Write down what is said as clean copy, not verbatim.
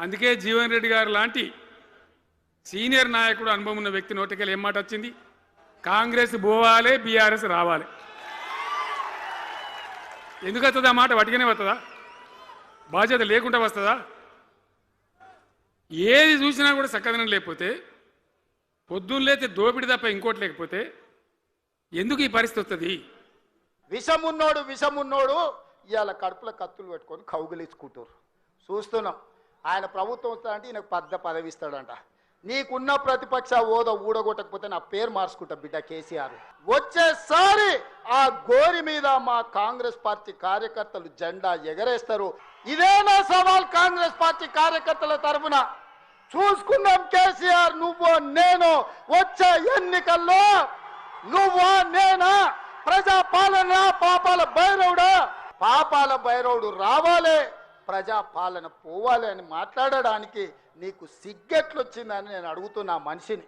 అందుకే జీవన్ రెడ్డి గారు లాంటి సీనియర్ నాయకుడు అనుభవం ఉన్న వ్యక్తి నోటికెళ్ళి ఏం మాట వచ్చింది? కాంగ్రెస్ పోవాలి, బీఆర్ఎస్ రావాలి. ఎందుకు వస్తుందా మాట? వటిగానే వస్తుందా? బాధ్యత లేకుండా వస్తుందా? ఏది చూసినా కూడా చక్కదనం లేకపోతే, పొద్దున్న లేతే దోపిడి తప్ప ఇంకోటి లేకపోతే ఎందుకు ఈ పరిస్థితి వస్తుంది? విషమున్నోడు ఇవాళ కడుపులో కత్తులు పెట్టుకొని కౌగిలించుకుంటారు. చూస్తున్నాం. ఆయన ప్రభుత్వం వస్తాడంటే ఈయనకు పదవి ఇస్తాడంట. నీకున్న ప్రతిపక్ష హోదా ఊడగొట్టకపోతే నా పేరు మార్చుకుంటా బిడ్డ కేసీఆర్. వచ్చేసారి ఆ గోరి మీద మా కాంగ్రెస్ పార్టీ కార్యకర్తలు జెండా ఎగరేస్తారు. ఇదే నా సవాల్ కాంగ్రెస్ పార్టీ కార్యకర్తల తరఫున. చూసుకుందాం కేసీఆర్, నువ్వు నేను వచ్చే ఎన్నికల్లో నువ్వా నేనా? ప్రజా పాలన పాపాల భైరవుడా? పాపాల భైరవుడు రావాలి, ప్రజా పాలన పోవాలి అని మాట్లాడడానికి నీకు సిగ్గెట్లొచ్చిందని నేను అడుగుతున్నా మనిషిని.